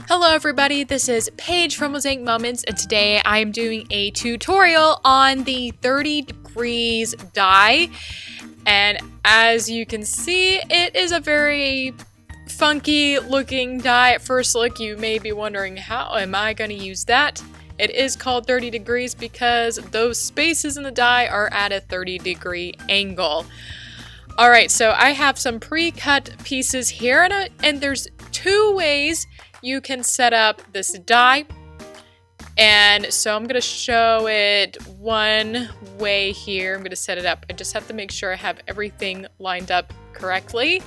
Hello everybody, this is Paige from Mosaic Moments, and today I am doing a tutorial on the 30 degrees die. And as you can see, it is a very funky looking die. At first look, you may be wondering, how am I going to use that? It is called 30 degrees because those spaces in the die are at a 30-degree angle. Alright, so I have some pre-cut pieces here, and there's two ways you can set up this die. And so I'm going to show it one way here. I'm going to set it up. I just have to make sure I have everything lined up correctly.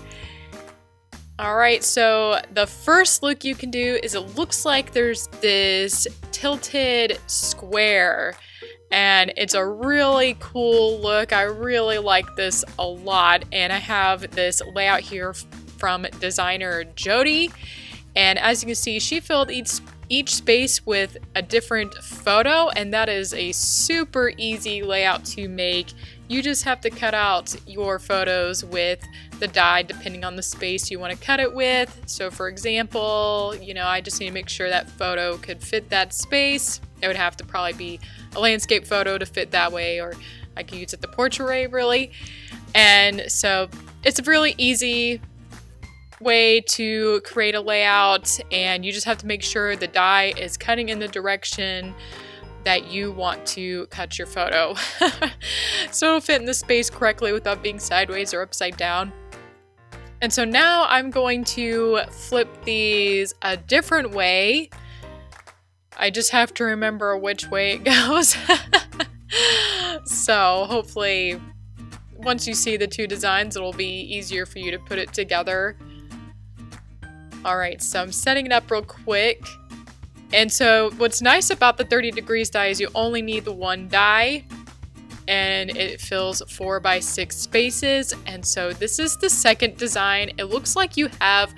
Alright, so the first look you can do is it looks like there's this tilted square. And it's a really cool look. I really like this a lot. And I have this layout here from designer Jody. And as you can see, she filled each space with a different photo, and that is a super easy layout to make. You just have to cut out your photos with the die depending on the space you want to cut it with. So for example, I just need to make sure that photo could fit that space. It would have to probably be a landscape photo to fit that way, or I could use it the portrait array really. And so it's a really easy way to create a layout, and you just have to make sure the die is cutting in the direction that you want to cut your photo. So it'll fit in the space correctly without being sideways or upside down. And so now I'm going to flip these a different way. I just have to remember which way it goes. So hopefully once you see the two designs, it'll be easier for you to put it together. Alright, so I'm setting it up real quick. And so what's nice about the 30 degrees die is you only need the one die. And it fills 4x6 spaces. And so this is the second design. It looks like you have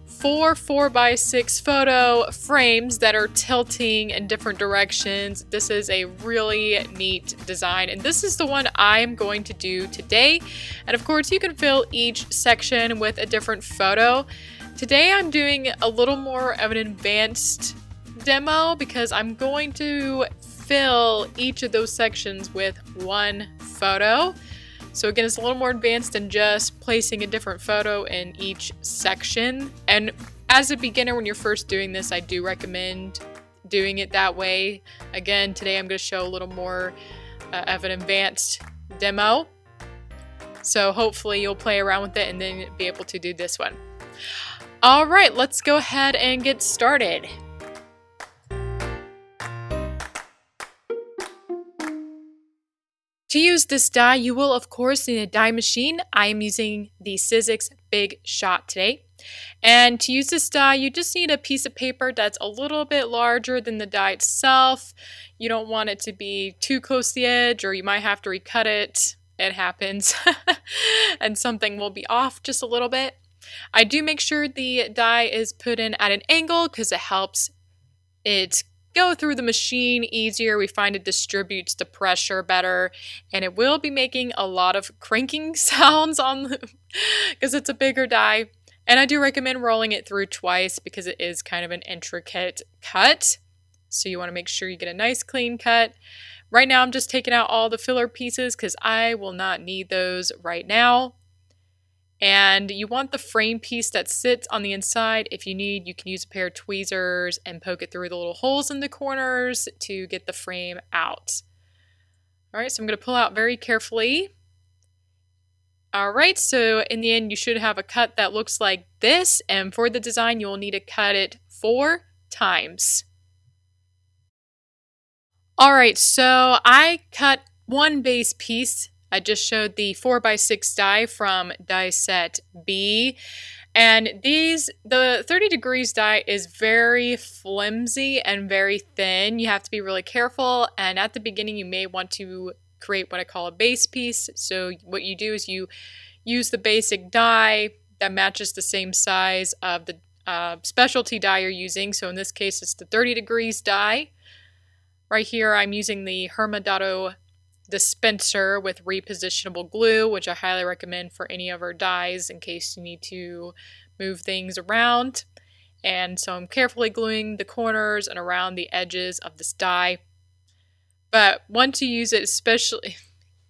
four 4x6 photo frames that are tilting in different directions. This is a really neat design. And this is the one I'm going to do today. And of course, you can fill each section with a different photo. Today I'm doing a little more of an advanced demo because I'm going to fill each of those sections with one photo. So again, it's a little more advanced than just placing a different photo in each section. And as a beginner, when you're first doing this, I do recommend doing it that way. Again, today I'm going to show a little more of an advanced demo. So hopefully you'll play around with it and then be able to do this one. Alright, let's go ahead and get started. To use this die, you will of course need a die machine. I am using the Sizzix Big Shot today. And to use this die, you just need a piece of paper that's a little bit larger than the die itself. You don't want it to be too close to the edge, or you might have to recut it. It happens. And something will be off just a little bit. I do make sure the die is put in at an angle because it helps it go through the machine easier. We find it distributes the pressure better, and it will be making a lot of cranking sounds because it's a bigger die. And I do recommend rolling it through twice because it is kind of an intricate cut. So you want to make sure you get a nice clean cut. Right now I'm just taking out all the filler pieces because I will not need those right now. And you want the frame piece that sits on the inside. If you need, you can use a pair of tweezers and poke it through the little holes in the corners to get the frame out. Alright, so I'm going to pull out very carefully. Alright, so in the end you should have a cut that looks like this. And for the design, you'll need to cut it 4 times. Alright, so I cut one base piece. I just showed the 4x6 die from die set B. And the 30 degrees die is very flimsy and very thin. You have to be really careful. And at the beginning, you may want to create what I call a base piece. So what you do is you use the basic die that matches the same size of the specialty die you're using. So in this case, it's the 30 degrees die. Right here, I'm using the Herma Dotto dispenser with repositionable glue, which I highly recommend for any of our dies in case you need to move things around. And so I'm carefully gluing the corners and around the edges of this die. But once you use it, especially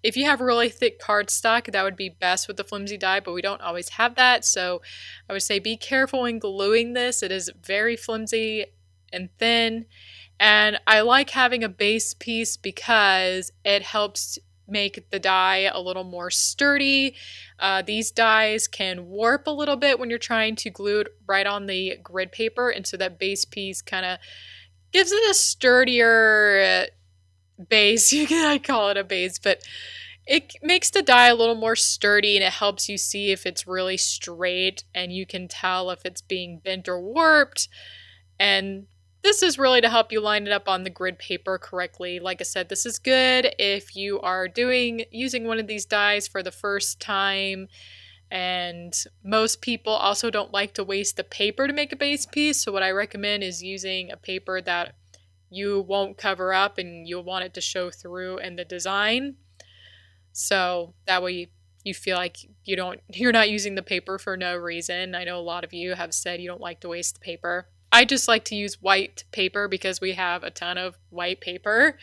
if you have really thick cardstock, that would be best with the flimsy die, but we don't always have that. So I would say be careful when gluing this. It is very flimsy and thin. And I like having a base piece because it helps make the die a little more sturdy. These dies can warp a little bit when you're trying to glue it right on the grid paper, and so that base piece kind of gives it a sturdier base. I call it a base, but it makes the die a little more sturdy, and it helps you see if it's really straight, and you can tell if it's being bent or warped. And this is really to help you line it up on the grid paper correctly. Like I said, this is good if you are using one of these dies for the first time. And most people also don't like to waste the paper to make a base piece. So what I recommend is using a paper that you won't cover up and you'll want it to show through in the design. So that way you feel like you're not using the paper for no reason. I know a lot of you have said you don't like to waste the paper. I just like to use white paper because we have a ton of white paper.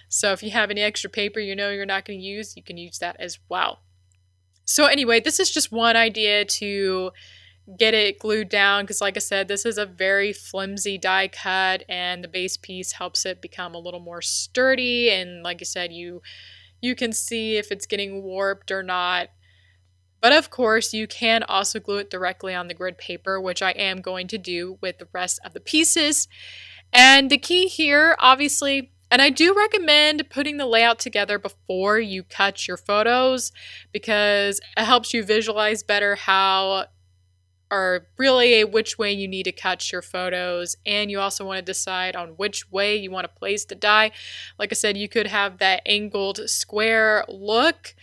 So if you have any extra paper you know you're not going to use, you can use that as well. So anyway, this is just one idea to get it glued down because like I said, this is a very flimsy die cut and the base piece helps it become a little more sturdy. And like I said, you can see if it's getting warped or not. But of course, you can also glue it directly on the grid paper, which I am going to do with the rest of the pieces. And the key here, obviously, and I do recommend putting the layout together before you cut your photos because it helps you visualize better how or really which way you need to cut your photos, and you also want to decide on which way you want to place the die. Like I said, you could have that angled square look,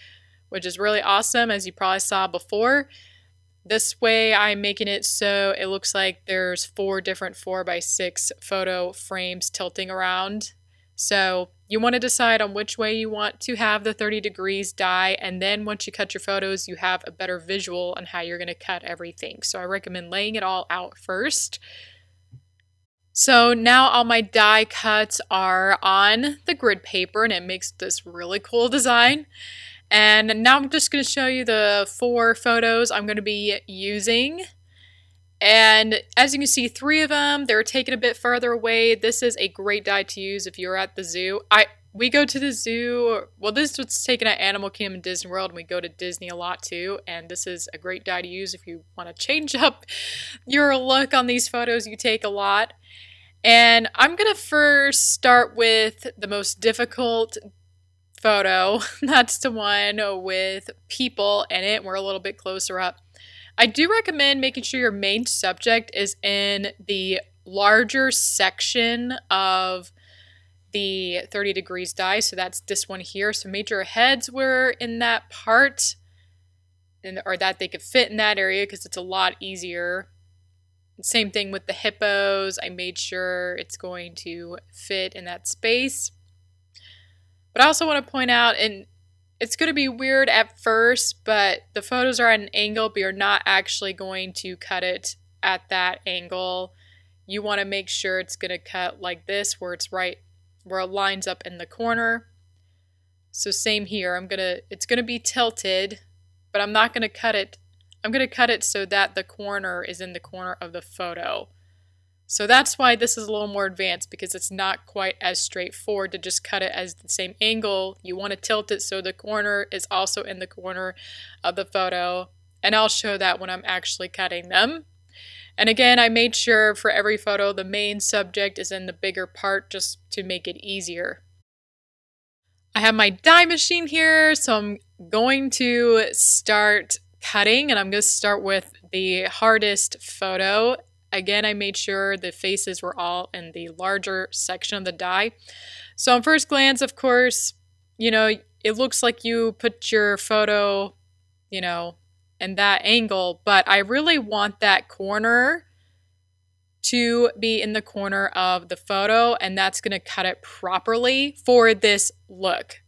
which is really awesome, as you probably saw before. This way I'm making it so it looks like there's 4 different 4x6 photo frames tilting around. So you want to decide on which way you want to have the 30 degrees die, and then once you cut your photos, you have a better visual on how you're going to cut everything. So I recommend laying it all out first. So now all my die cuts are on the grid paper, and it makes this really cool design. And now I'm just going to show you the 4 photos I'm going to be using. And as you can see, 3 of them, they're taken a bit further away. This is a great die to use if you're at the zoo. We go to the zoo. Well, this was taken at Animal Kingdom and Disney World, and we go to Disney a lot too. And this is a great die to use if you want to change up your look on these photos you take a lot. And I'm going to first start with the most difficult photo. That's the one with people in it. We're a little bit closer up. I do recommend making sure your main subject is in the larger section of the 30 degrees die. So that's this one here. So make sure heads were in that part, or that they could fit in that area because it's a lot easier. Same thing with the hippos. I made sure it's going to fit in that space. But I also want to point out, and it's going to be weird at first, but the photos are at an angle, but you're not actually going to cut it at that angle. You want to make sure it's going to cut like this, where it's right, where it lines up in the corner. So same here, it's going to be tilted, but I'm not going to cut it. I'm going to cut it so that the corner is in the corner of the photo. So that's why this is a little more advanced, because it's not quite as straightforward to just cut it as the same angle. You want to tilt it so the corner is also in the corner of the photo. And I'll show that when I'm actually cutting them. And again, I made sure for every photo the main subject is in the bigger part just to make it easier. I have my die machine here, so I'm going to start cutting, and I'm going to start with the hardest photo. Again, I made sure the faces were all in the larger section of the die. So on first glance, of course, it looks like you put your photo, in that angle, but I really want that corner to be in the corner of the photo, and that's going to cut it properly for this look.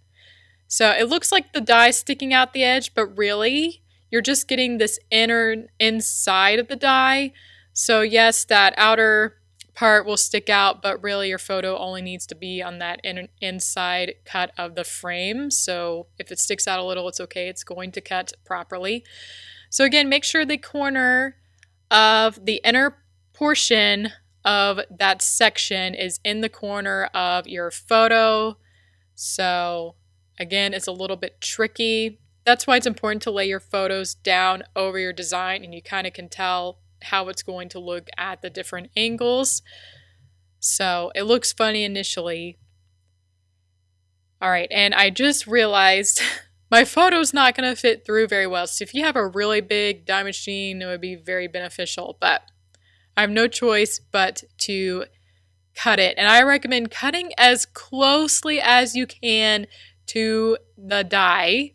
So it looks like the die is sticking out the edge, but really, you're just getting this inside of the die. So yes, that outer part will stick out, but really your photo only needs to be on that inside cut of the frame. So if it sticks out a little, it's okay. It's going to cut properly. So again, make sure the corner of the inner portion of that section is in the corner of your photo. So again, it's a little bit tricky. That's why it's important to lay your photos down over your design, and you kind of can tell how it's going to look at the different angles. So it looks funny initially. All right, and I just realized my photo's not going to fit through very well. So if you have a really big die machine, it would be very beneficial, but I have no choice but to cut it. And I recommend cutting as closely as you can to the die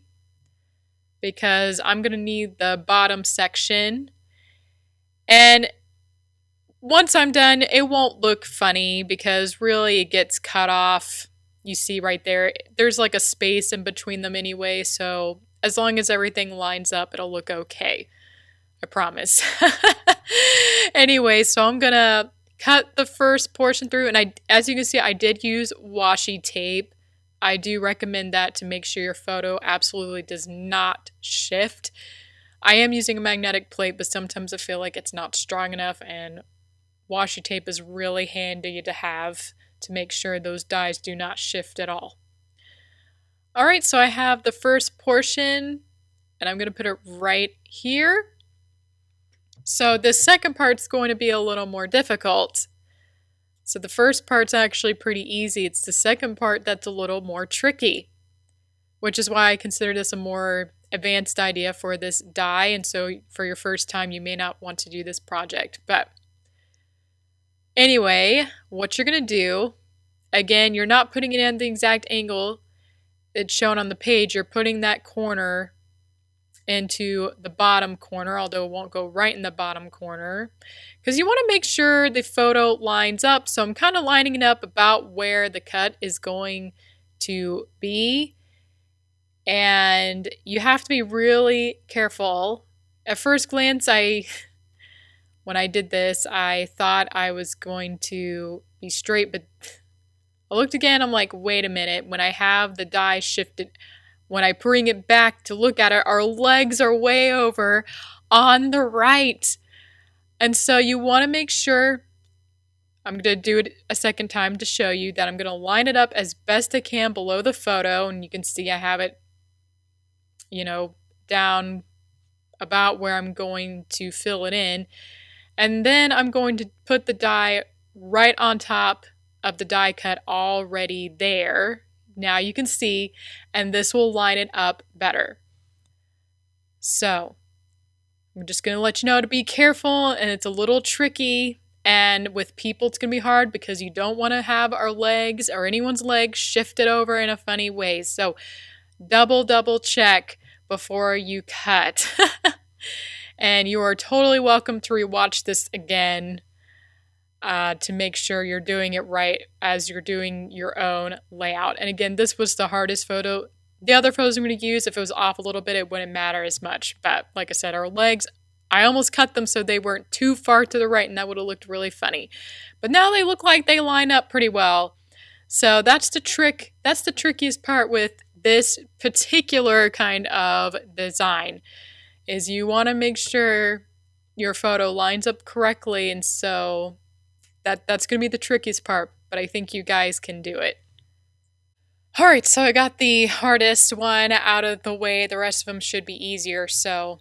because I'm going to need the bottom section. And once I'm done, it won't look funny because really it gets cut off. You see right there, there's like a space in between them anyway. So as long as everything lines up, it'll look okay. I promise. Anyway, so I'm going to cut the first portion through. And as you can see, I did use washi tape. I do recommend that to make sure your photo absolutely does not shift. I am using a magnetic plate, but sometimes I feel like it's not strong enough, and washi tape is really handy to have to make sure those dies do not shift at all. Alright, so I have the first portion, and I'm going to put it right here. So the second part's going to be a little more difficult. So the first part's actually pretty easy. It's the second part that's a little more tricky, which is why I consider this a more advanced idea for this die. And so for your first time, you may not want to do this project. But anyway, what you're going to do, again, you're not putting it in the exact angle it's shown on the page. You're putting that corner into the bottom corner, although it won't go right in the bottom corner, because you want to make sure the photo lines up. So I'm kind of lining it up about where the cut is going to be, and you have to be really careful. At first glance, when I did this, I thought I was going to be straight, but I looked again, I'm like, wait a minute, when I have the die shifted, when I bring it back to look at it, our legs are way over on the right. And so you want to make sure, I'm going to do it a second time to show you that I'm going to line it up as best I can below the photo. And you can see I have it, down about where I'm going to fill it in. And then I'm going to put the die right on top of the die cut already there. Now you can see, and this will line it up better. So I'm just going to let you know to be careful, and it's a little tricky, and with people it's going to be hard because you don't want to have our legs or anyone's legs shifted over in a funny way. So double check before you cut. And you are totally welcome to rewatch this again to make sure you're doing it right as you're doing your own layout. And again, this was the hardest photo. The other photos I'm going to use, if it was off a little bit, it wouldn't matter as much. But like I said, our legs, I almost cut them so they weren't too far to the right, and that would have looked really funny. But now they look like they line up pretty well. So that's the trick. That's the trickiest part with this particular kind of design, is you want to make sure your photo lines up correctly, and so that's going to be the trickiest part, but I think you guys can do it. Alright, so I got the hardest one out of the way. The rest of them should be easier. So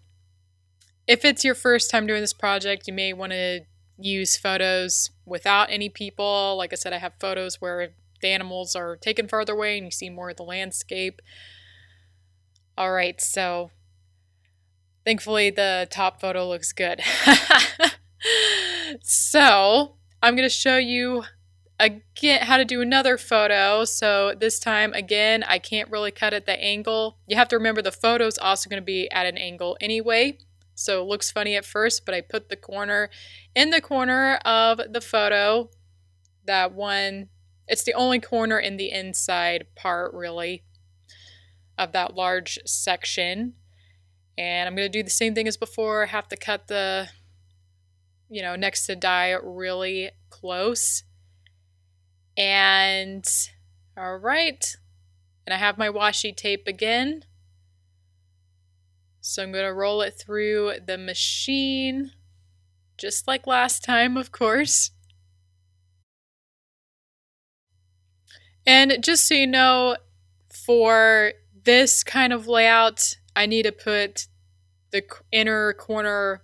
if it's your first time doing this project, you may want to use photos without any people. Like I said, I have photos where the animals are taken farther away and you see more of the landscape. Alright, so thankfully the top photo looks good. So I'm going to show you again how to do another photo. So this time, again, I can't really cut at the angle. You have to remember the photo is also going to be at an angle anyway. So it looks funny at first, but I put the corner in the corner of the photo. That one, it's the only corner in the inside part, really, of that large section. And I'm going to do the same thing as before. I have to cut the next to die really close. And all right. And I have my washi tape again. So I'm going to roll it through the machine, just like last time, of course. And just so you know, for this kind of layout, I need to put the inner corner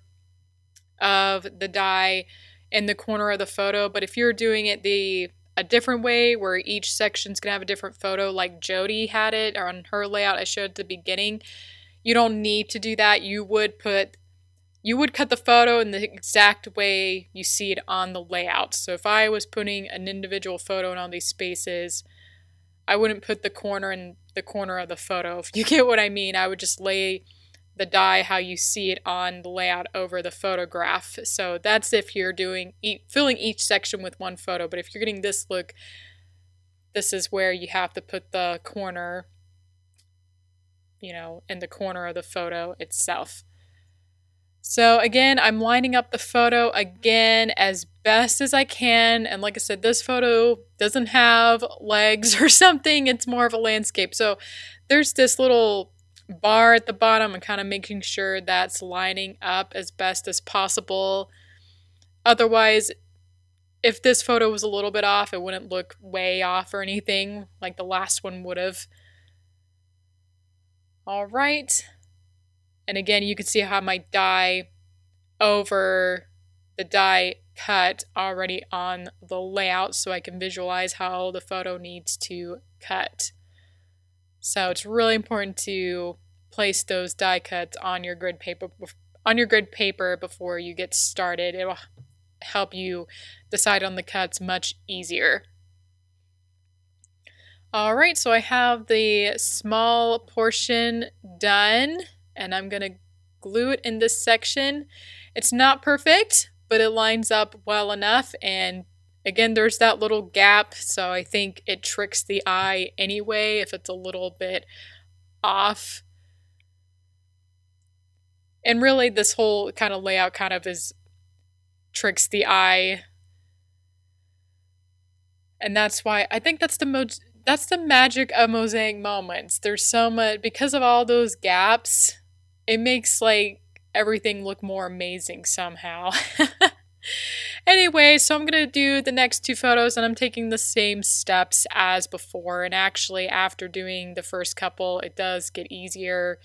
of the die in the corner of the photo. But if you're doing it a different way, where each section's gonna have a different photo, like Jody had it or on her layout I showed at the beginning, you don't need to do that. You would cut the photo in the exact way you see it on the layout. So if I was putting an individual photo in all these spaces, I wouldn't put the corner in the corner of the photo. If you get what I mean, I would just lay the die how you see it on the layout over the photograph. So that's if you're filling each section with one photo. But if you're getting this look, this is where you have to put the corner, in the corner of the photo itself. So again, I'm lining up the photo again as best as I can. And like I said, this photo doesn't have legs or something. It's more of a landscape. So there's this little bar at the bottom and kind of making sure that's lining up as best as possible. Otherwise, if this photo was a little bit off, it wouldn't look way off or anything like the last one would have. All right. And again, you can see how my die over the die cut already on the layout, so I can visualize how the photo needs to cut. So it's really important to place those die cuts on your grid paper before you get started. It will help you decide on the cuts much easier. All right, so I have the small portion done, and I'm gonna glue it in this section. It's not perfect, but it lines up well enough. And again, there's that little gap, so I think it tricks the eye anyway if it's a little bit off. And really, this whole kind of layout kind of tricks the eye. And that's why I think that's the magic of mosaic moments. There's so much, because of all those gaps, it makes like everything look more amazing somehow. Anyway, so I'm gonna do the next two photos and I'm taking the same steps as before. And actually, after doing the first couple, it does get easier.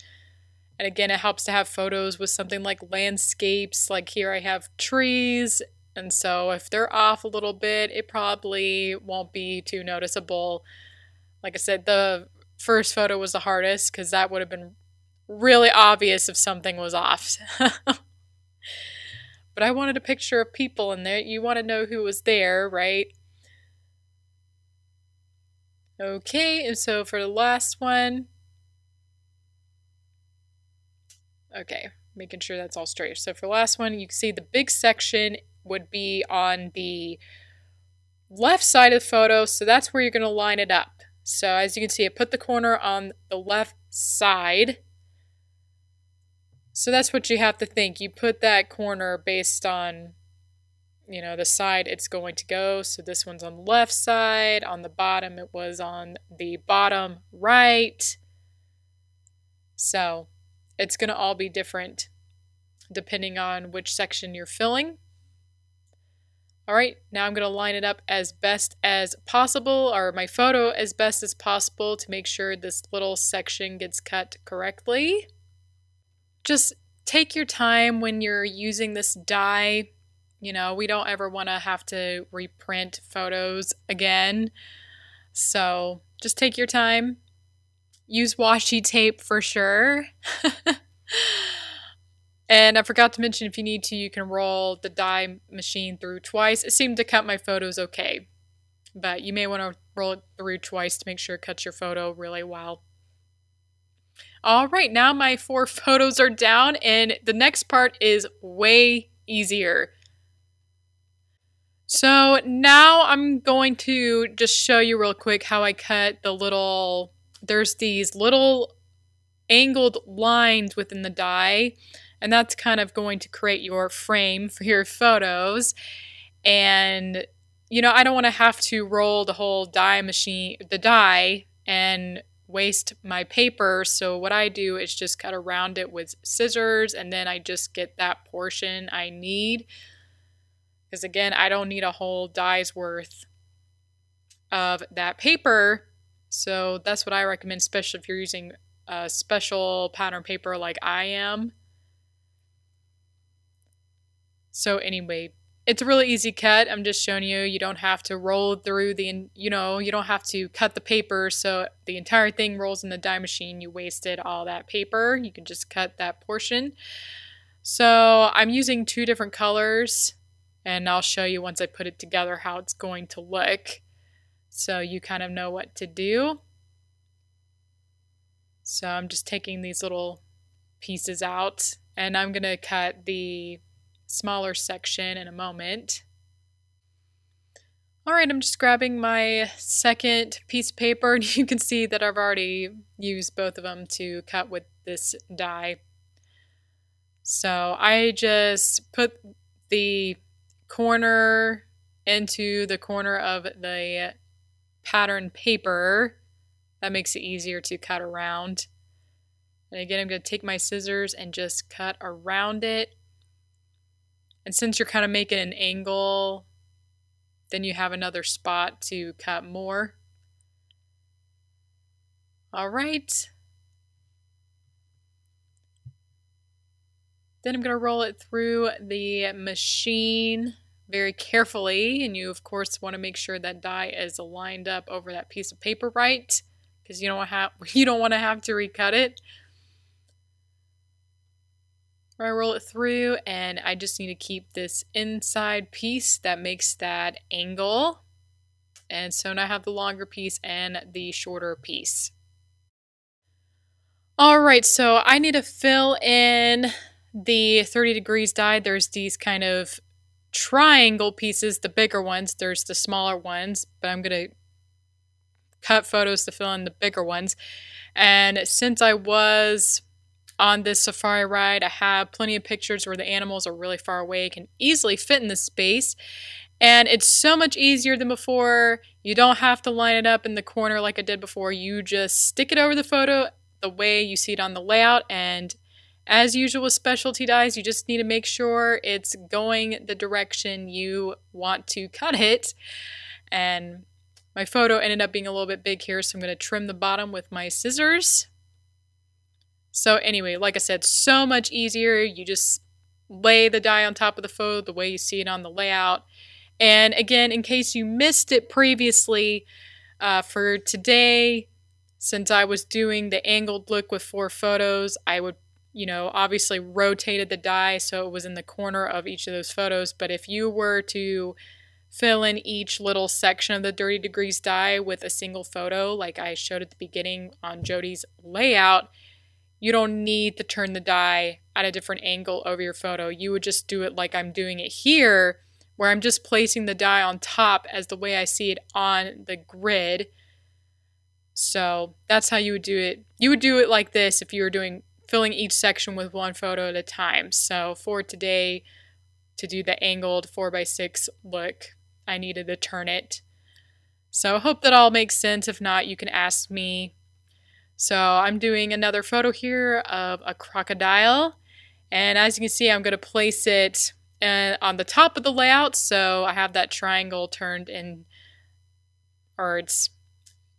And again, it helps to have photos with something like landscapes. Like here I have trees, and so if they're off a little bit, it probably won't be too noticeable. Like I said, the first photo was the hardest because that would have been really obvious if something was off. But I wanted a picture of people in there. You want to know who was there, right? Okay, and so for the last one, okay, making sure that's all straight. So for the last one, you can see the big section would be on the left side of the photo, so that's where you're going to line it up. So as you can see, I put the corner on the left side. So that's what you have to think. You put that corner based on, the side it's going to go. So this one's on the left side. On the bottom, it was on the bottom right. So it's going to all be different depending on which section you're filling. All right, now I'm going to line it up as best as possible, or my photo as best as possible, to make sure this little section gets cut correctly. Just take your time when you're using this die. We don't ever want to have to reprint photos again. So just take your time. Use washi tape for sure. And I forgot to mention, if you need to, you can roll the die machine through twice. It seemed to cut my photos okay, but you may want to roll it through twice to make sure it cuts your photo really well. All right, now my 4 photos are down, and the next part is way easier. So now I'm going to just show you real quick how I cut there's these little angled lines within the die. And that's kind of going to create your frame for your photos. And, I don't want to have to roll the whole the die, and waste my paper. So what I do is just cut around it with scissors, and then I just get that portion I need. Because again, I don't need a whole die's worth of that paper. So that's what I recommend, especially if you're using a special pattern paper like I am. So anyway, it's a really easy cut. I'm just showing you. You don't have to roll through you don't have to cut the paper so the entire thing rolls in the die machine. You wasted all that paper. You can just cut that portion. So I'm using 2 different colors, and I'll show you once I put it together how it's going to look, so you kind of know what to do. So I'm just taking these little pieces out, and I'm going to cut the smaller section in a moment. Alright, I'm just grabbing my second piece of paper, and you can see that I've already used both of them to cut with this die. So I just put the corner into the corner of the pattern paper. That makes it easier to cut around. And again, I'm going to take my scissors and just cut around it. And since you're kind of making an angle, then you have another spot to cut more. All right. Then I'm going to roll it through the machine very carefully. And you, of course, want to make sure that die is lined up over that piece of paper right, because you don't want to have to recut it. I roll it through, and I just need to keep this inside piece that makes that angle. And so now I have the longer piece and the shorter piece. Alright, so I need to fill in the 30 degrees die. There's these kind of triangle pieces, the bigger ones. There's the smaller ones, but I'm going to cut photos to fill in the bigger ones. And since I was on this safari ride, I have plenty of pictures where the animals are really far away, can easily fit in the space. And it's so much easier than before. You don't have to line it up in the corner like I did before. You just stick it over the photo the way you see it on the layout. And as usual with specialty dies, you just need to make sure it's going the direction you want to cut it. And my photo ended up being a little bit big here, so I'm going to trim the bottom with my scissors. So anyway, like I said, so much easier. You just lay the die on top of the photo the way you see it on the layout. And again, in case you missed it previously, for today, since I was doing the angled look with 4 photos, I would, obviously rotated the die so it was in the corner of each of those photos. But if you were to fill in each little section of the 30 degrees die with a single photo, like I showed at the beginning on Jody's layout, you don't need to turn the die at a different angle over your photo. You would just do it like I'm doing it here, where I'm just placing the die on top as the way I see it on the grid. So that's how you would do it. You would do it like this if you were filling each section with 1 photo at a time. So for today, to do the angled 4x6 look, I needed to turn it. So I hope that all makes sense. If not, you can ask me. So I'm doing another photo here of a crocodile. And as you can see, I'm going to place it on the top of the layout. So I have that triangle turned in, or it's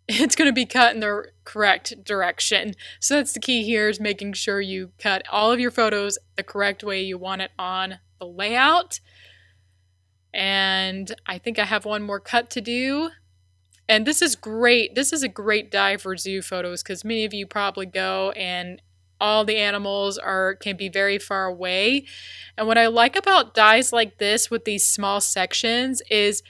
going to be cut in the correct direction. So that's the key here, is making sure you cut all of your photos the correct way you want it on the layout. And I think I have one more cut to do. And this is great. This is a great die for zoo photos, because many of you probably go and all the animals can be very far away. And what I like about dies like this with these small sections is,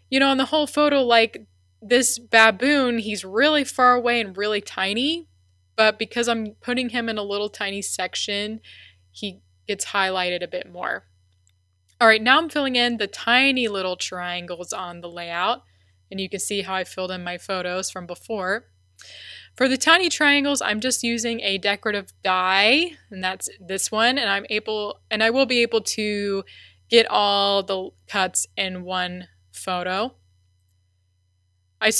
in the whole photo, like this baboon, he's really far away and really tiny. But because I'm putting him in a little tiny section, he gets highlighted a bit more. All right, now I'm filling in the tiny little triangles on the layout. And you can see how I filled in my photos from before. For the tiny triangles, I'm just using a decorative die, and that's this one, and I will be able to get all the cuts in one photo. I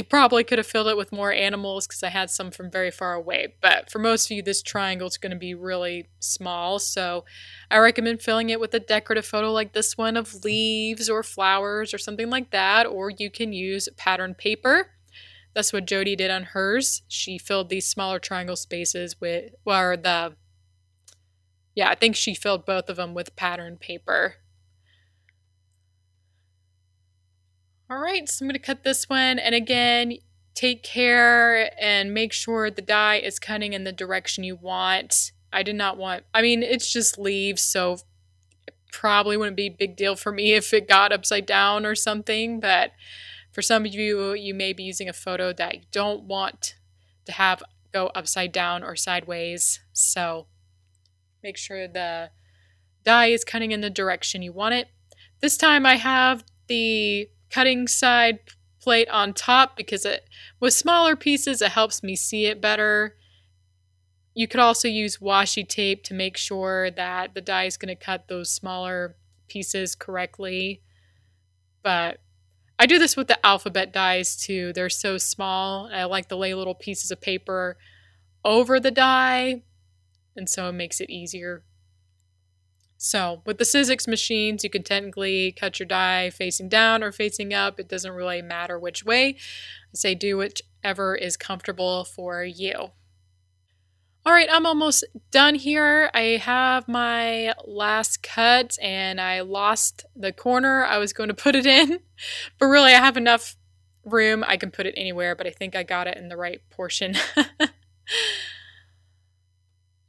probably could have filled it with more animals because I had some from very far away, but for most of you, this triangle is going to be really small, so I recommend filling it with a decorative photo like this one of leaves or flowers or something like that, or you can use patterned paper. That's what Jody did on hers. She filled these smaller triangle spaces with, I think she filled both of them with patterned paper. All right, so I'm going to cut this one, and again, take care and make sure the die is cutting in the direction you want. It's just leaves, so it probably wouldn't be a big deal for me if it got upside down or something, but for some of you, you may be using a photo that you don't want to have go upside down or sideways, so make sure the die is cutting in the direction you want it. This time I have the cutting side plate on top because with smaller pieces it helps me see it better. You could also use washi tape to make sure that the die is going to cut those smaller pieces correctly. But I do this with the alphabet dies too. They're so small. I like to lay little pieces of paper over the die, and so it makes it easier. So with the Sizzix machines, you can technically cut your die facing down or facing up. It doesn't really matter which way. I say do whichever is comfortable for you. All right, I'm almost done here. I have my last cut and I lost the corner I was going to put it in. But really, I have enough room. I can put it anywhere, but I think I got it in the right portion.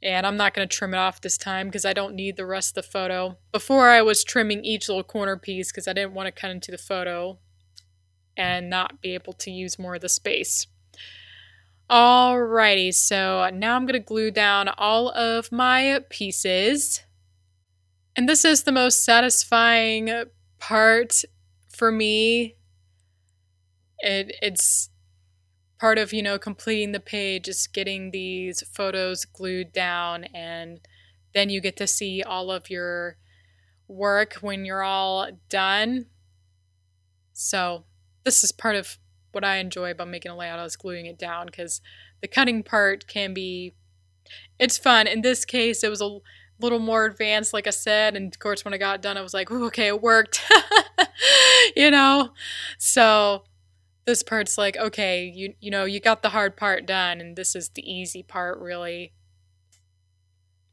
And I'm not going to trim it off this time because I don't need the rest of the photo. Before I was trimming each little corner piece because I didn't want to cut into the photo and not be able to use more of the space. Alrighty, so now I'm going to glue down all of my pieces. And this is the most satisfying part for me. It's part of, completing the page is getting these photos glued down, and then you get to see all of your work when you're all done. So this is part of what I enjoy about making a layout is gluing it down, because the cutting part it's fun. In this case, it was a little more advanced, like I said, and of course when I got done I was like, ooh, okay, it worked. So this part's like, okay, you got the hard part done, and this is the easy part, really.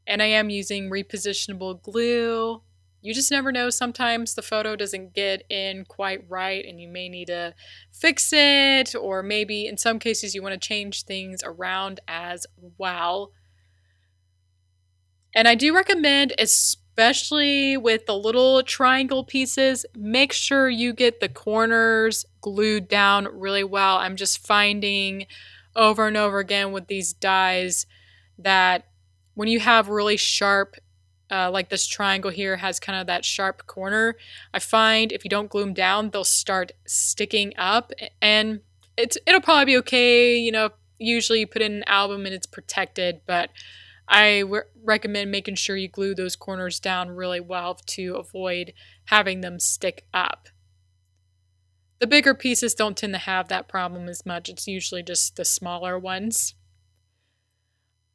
And I am using repositionable glue. You just never know. Sometimes the photo doesn't get in quite right, and you may need to fix it, or maybe in some cases you want to change things around as well. And I do recommend, especially with the little triangle pieces, make sure you get the corners glued down really well. I'm just finding over and over again with these dies that when you have really sharp, like this triangle here has kind of that sharp corner, I find if you don't glue them down, they'll start sticking up, and it'll probably be okay. Usually you put in an album and it's protected, but I recommend making sure you glue those corners down really well to avoid having them stick up. The bigger pieces don't tend to have that problem as much. It's usually just the smaller ones.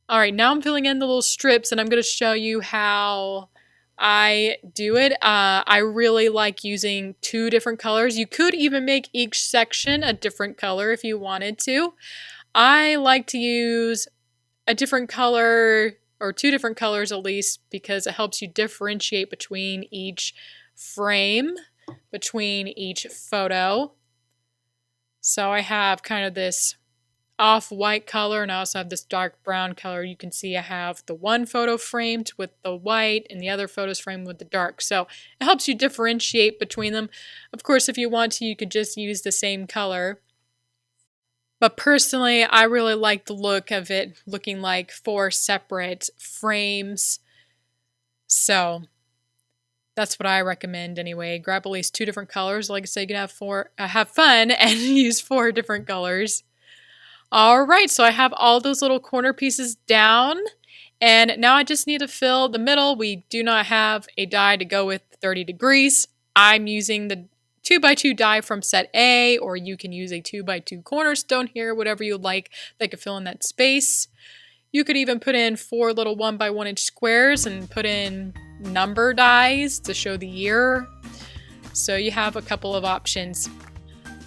All right, now I'm filling in the little strips, and I'm going to show you how I do it. I really like using 2 different colors. You could even make each section a different color if you wanted to. I like to use a different color, or 2 different colors at least, because it helps you differentiate between each frame, between each photo. So I have kind of this off-white color, and I also have this dark brown color. You can see I have the one photo framed with the white and the other photos framed with the dark. So it helps you differentiate between them. Of course, if you want to, you could just use the same color. But personally, I really like the look of it looking like 4 separate frames. So that's what I recommend anyway. Grab at least 2 different colors. Like I say, you can have fun and use 4 different colors. All right, so I have all those little corner pieces down, and now I just need to fill the middle. We do not have a die to go with 30 degrees. I'm using the 2x2 die from set A, or you can use a 2x2 cornerstone here, whatever you like that could fill in that space. You could even put in 4 little 1x1 inch squares and put in number dies to show the year. So you have a couple of options.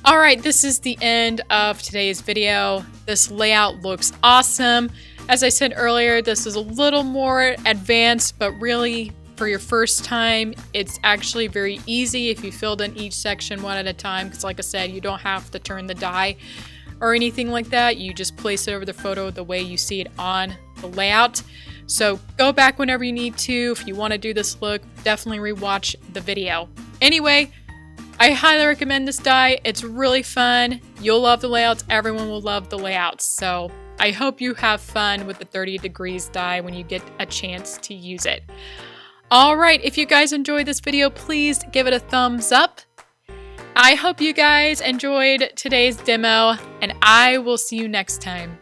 Alright, this is the end of today's video. This layout looks awesome. As I said earlier, this is a little more advanced, but really for your first time, it's actually very easy if you filled in each section one at a time, because like I said, you don't have to turn the die or anything like that. You just place it over the photo the way you see it on the layout. So go back whenever you need to. If you want to do this look, definitely rewatch the video. Anyway, I highly recommend this die. It's really fun. You'll love the layouts. Everyone will love the layouts. So I hope you have fun with the 30 degrees die when you get a chance to use it. All right, if you guys enjoyed this video, please give it a thumbs up. I hope you guys enjoyed today's demo, and I will see you next time.